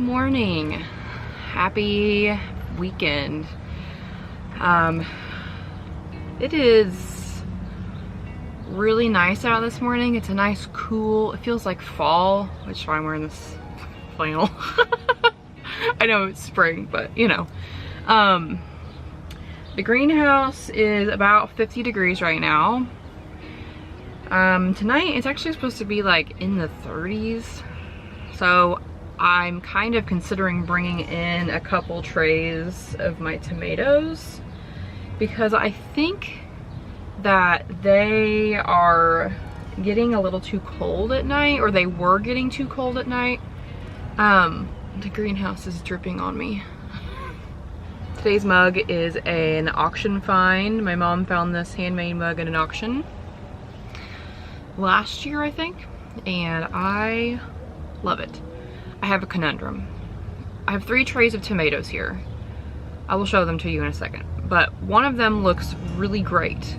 morning. Happy weekend. It is really nice out this morning. It's a nice cool, it feels like fall, which is why I'm wearing this flannel. I know it's spring, but you know. The greenhouse is about 50 degrees right now. Tonight it's actually supposed to be like in the 30s. So I'm kind of considering bringing in a couple trays of my tomatoes because I think that they are getting a little too cold at night, or they were getting too cold at night. The greenhouse is dripping on me. Today's mug is an auction find. My mom found this handmade mug at an auction last year, I think, and I love it. I have a conundrum. I have 3 trays of tomatoes here. I will show them to you in a second, but one of them looks really great.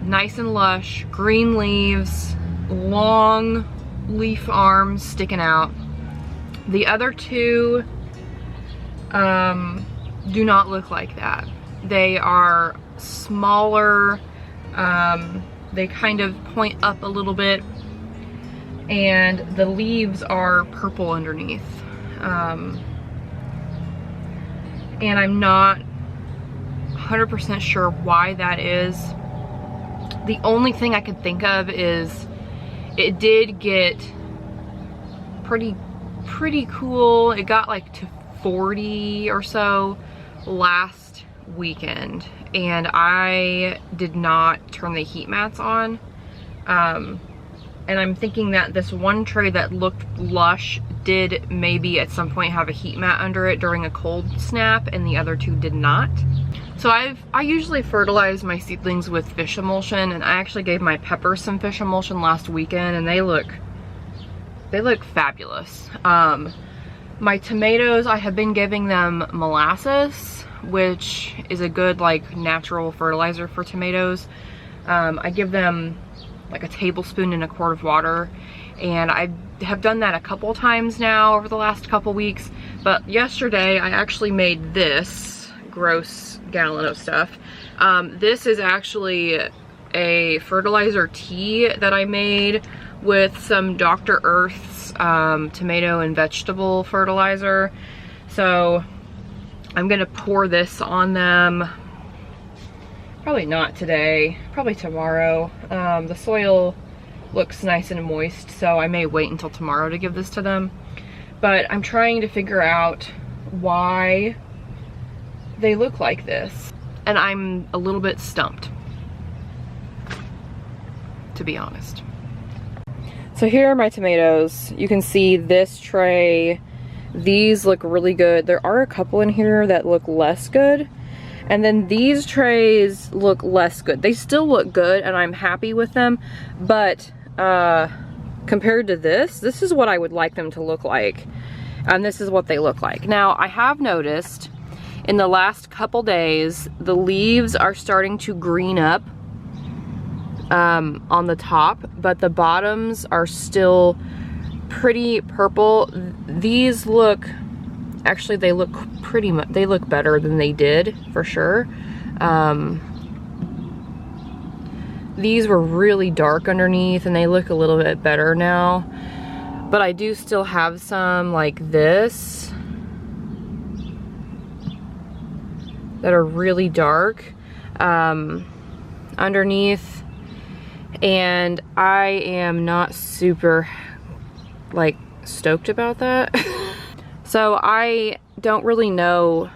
Nice and lush, green leaves, long leaf arms sticking out. The other 2 do not look like that. They are smaller, they kind of point up a little bit, and the leaves are purple underneath. And I'm not 100% sure why that is. The only thing I could think of is it did get pretty cool. It got like to 40 or so last weekend, and I did not turn the heat mats on. And I'm thinking that this one tray that looked lush did maybe at some point have a heat mat under it during a cold snap, and the other 2 did not. So I usually fertilize my seedlings with fish emulsion, and I actually gave my peppers some fish emulsion last weekend, and they look fabulous. My tomatoes, I have been giving them molasses, which is a good like natural fertilizer for tomatoes. I give them like a tablespoon in a quart of water, and I have done that a couple times now over the last couple weeks. But yesterday I actually made this gross gallon of stuff. This is actually a fertilizer tea that I made with some Dr. Earth's tomato and vegetable fertilizer. So I'm gonna pour this on them. Probably not today, probably tomorrow. The soil looks nice and moist, so I may wait until tomorrow to give this to them. But I'm trying to figure out why they look like this. And I'm a little bit stumped, to be honest. So here are my tomatoes. You can see this tray. These look really good. There are a couple in here that look less good. And then these trays look less good. They still look good, and I'm happy with them. But compared to this is what I would like them to look like. And this is what they look like. Now, I have noticed in the last couple days, the leaves are starting to green up on the top, but the bottoms are still pretty purple. These look, actually they look pretty much, they look better than they did for sure. These were really dark underneath, and they look a little bit better now. But I do still have some like this that are really dark underneath, and I am not super like stoked about that. So I don't really know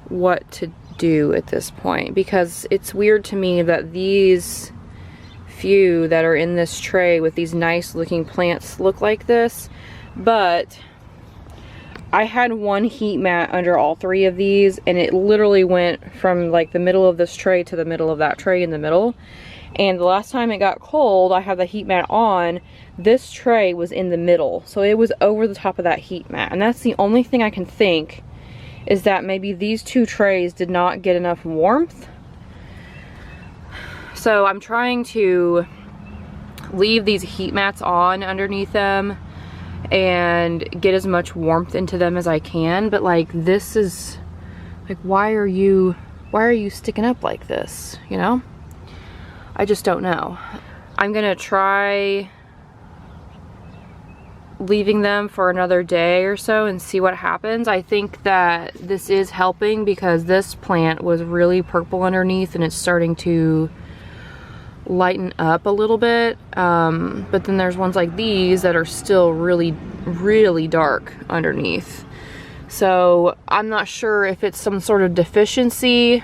what to do at this point, because it's weird to me that these few that are in this tray with these nice looking plants look like this, but I had one heat mat under all 3 of these, and it literally went from like the middle of this tray to the middle of that tray in the middle. And the last time it got cold, I had the heat mat on, this tray was in the middle, so it was over the top of that heat mat. And that's the only thing I can think, is that maybe these 2 trays did not get enough warmth. So I'm trying to leave these heat mats on underneath them and get as much warmth into them as I can. But like, this is like, why are you sticking up like this, you know? I just don't know. I'm gonna try leaving them for another day or so and see what happens. I think that this is helping because this plant was really purple underneath and it's starting to lighten up a little bit. But then there's ones like these that are still really dark underneath. So I'm not sure if it's some sort of deficiency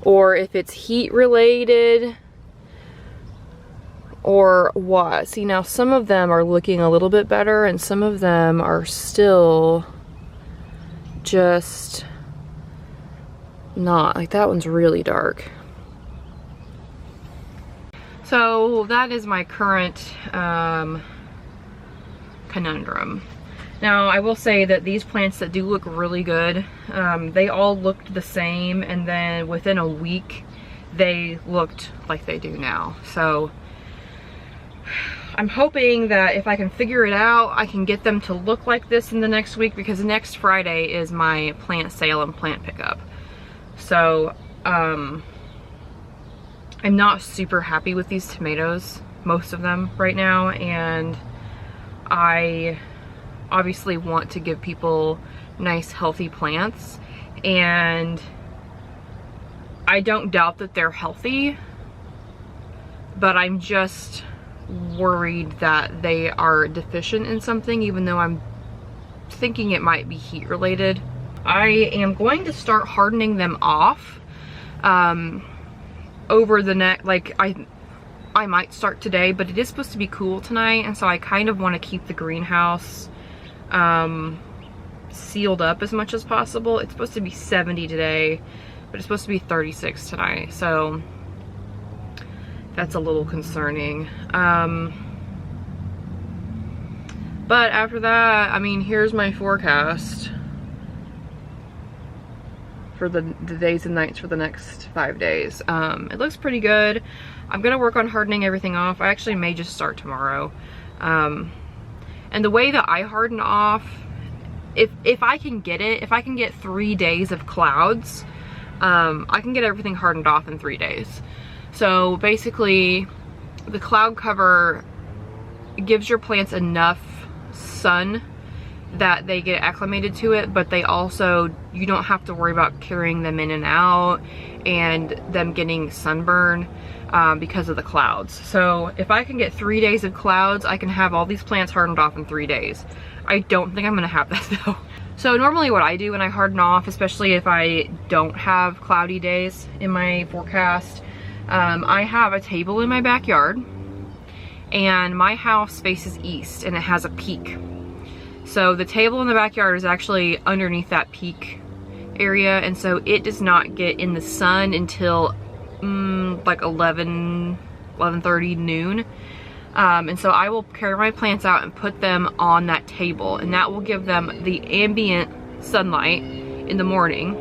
or if it's heat related or what. See, now some of them are looking a little bit better and some of them are still just not. Like, that one's really dark. So that is my current conundrum. Now, I will say that these plants that do look really good, they all looked the same, and then within a week they looked like they do now. So I'm hoping that if I can figure it out, I can get them to look like this in the next week, because next Friday is my plant sale and plant pickup. So I'm not super happy with these tomatoes, most of them right now, and I obviously want to give people nice healthy plants, and I don't doubt that they're healthy, but I'm just worried that they are deficient in something, even though I'm thinking it might be heat related. I am going to start hardening them off over the next, like, I might start today, but it is supposed to be cool tonight, and so I kind of want to keep the greenhouse sealed up as much as possible. It's supposed to be 70 today, but it's supposed to be 36 tonight, so that's a little concerning. But after that, I mean, here's my forecast for the days and nights for the next 5 days. It looks pretty good. I'm gonna work on hardening everything off. I actually may just start tomorrow. And the way that I harden off, if I can get it, if I can get 3 days of clouds, I can get everything hardened off in 3 days. So basically, the cloud cover gives your plants enough sun that they get acclimated to it, but they also, you don't have to worry about carrying them in and out and them getting sunburn because of the clouds. So if I can get 3 days of clouds, I can have all these plants hardened off in 3 days. I don't think I'm gonna have that though. So normally what I do when I harden off, especially if I don't have cloudy days in my forecast, I have a table in my backyard, and my house faces east and it has a peak. So the table in the backyard is actually underneath that peak area, and so it does not get in the sun until like 11:30 noon. And so I will carry my plants out and put them on that table, and that will give them the ambient sunlight in the morning.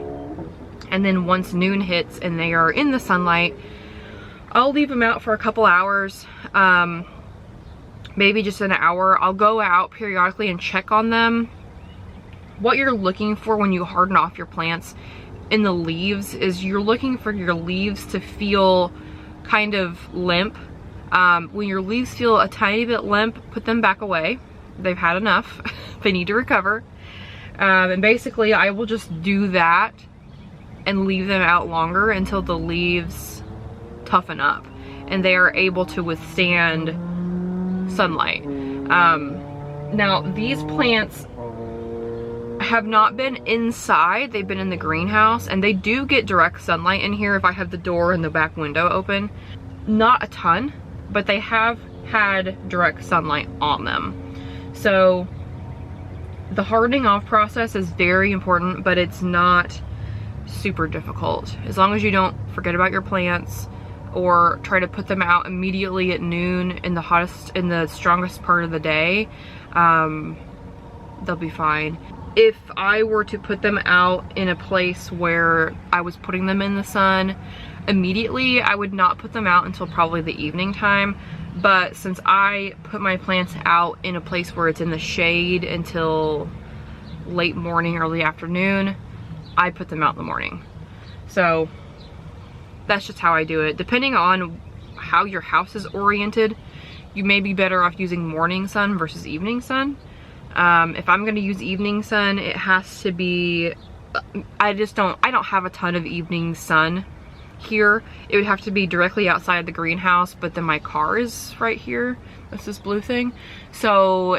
And then once noon hits and they are in the sunlight, I'll leave them out for a couple hours, maybe just an hour. I'll go out periodically and check on them. What you're looking for when you harden off your plants in the leaves is you're looking for your leaves to feel kind of limp. When your leaves feel a tiny bit limp, put them back away. They've had enough. They need to recover. And basically I will just do that and leave them out longer until the leaves toughen up and they are able to withstand sunlight. Now these plants have not been inside, they've been in the greenhouse, and they do get direct sunlight in here if I have the door and the back window open. Not a ton, but they have had direct sunlight on them. So the hardening off process is very important, but it's not super difficult. As long as you don't forget about your plants or try to put them out immediately at noon in the strongest part of the day, they'll be fine. if I were to put them out in a place where I was putting them in the sun immediately, I would not put them out until probably the evening time. But since I put my plants out in a place where it's in the shade until late morning, early afternoon, I put them out in the morning. So that's just how I do it. Depending on how your house is oriented, you may be better off using morning sun versus evening sun. If I'm gonna use evening sun, it has to be, I don't have a ton of evening sun here. It would have to be directly outside the greenhouse, but then my car is right here. That's this blue thing. So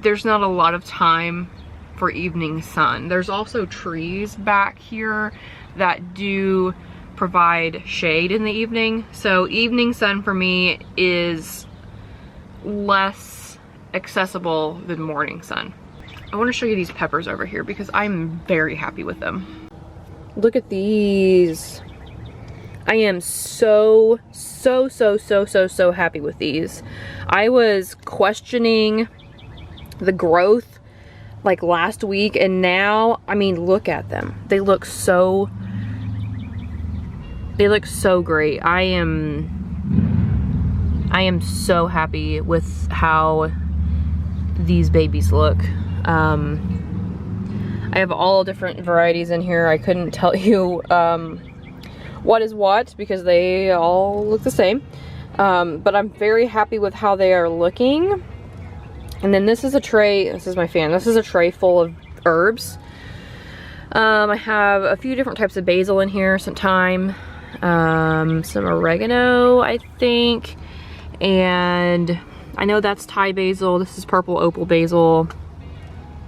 there's not a lot of time for evening sun. There's also trees back here that do provide shade in the evening. So evening sun for me is less accessible than morning sun. I want to show you these peppers over here because I'm very happy with them. Look at these. I am so happy with these. I was questioning the growth like last week, and now, I mean, look at them. They look so great. I am so happy with how these babies look. I have all different varieties in here. I couldn't tell you what is what because they all look the same. But I'm very happy with how they are looking. And then this is a tray, this is my fan, this is a tray full of herbs. I have a few different types of basil in here, some thyme, some oregano, I think, and I know that's Thai basil. This is purple opal basil,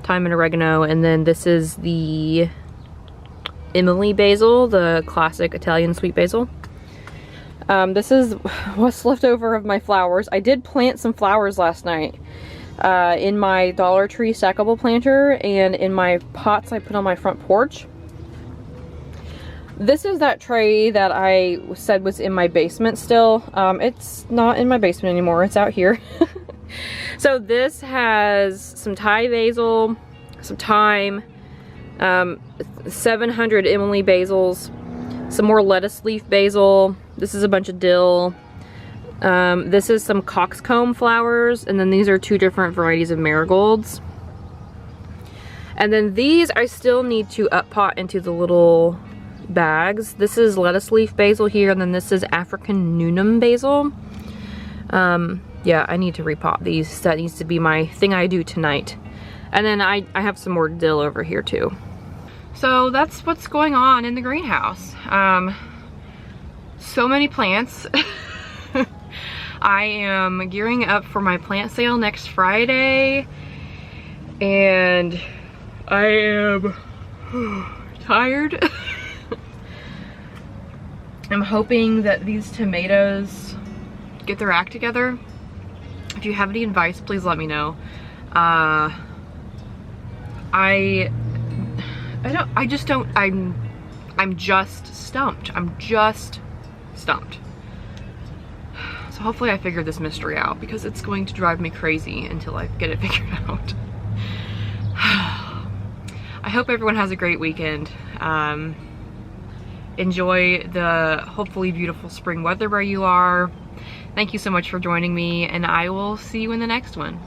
thyme and oregano, and then this is the Emily basil, the classic Italian sweet basil. This is what's left over of my flowers. I did plant some flowers last night in my Dollar Tree stackable planter and in my pots I put on my front porch. This is that tray that I said was in my basement still. It's not in my basement anymore, it's out here. So this has some Thai basil, some thyme, 700 Emily basils, some more lettuce leaf basil. This is a bunch of dill. This is some coxcomb flowers, and then these are two different varieties of marigolds. And then these I still need to up pot into the little bags. This is lettuce leaf basil here, and then this is African Conundrum basil. Yeah, I need to repot these. That needs to be my thing I do tonight. And then I have some more dill over here too. So that's what's going on in the greenhouse. So many plants. I am gearing up for my plant sale next Friday, and I am tired. I'm hoping that these tomatoes get their act together. If you have any advice, please let me know. I'm just stumped. I'm just stumped. So hopefully I figure this mystery out, because it's going to drive me crazy until I get it figured out. I hope everyone has a great weekend. Enjoy the hopefully beautiful spring weather where you are. Thank you so much for joining me, and I will see you in the next one.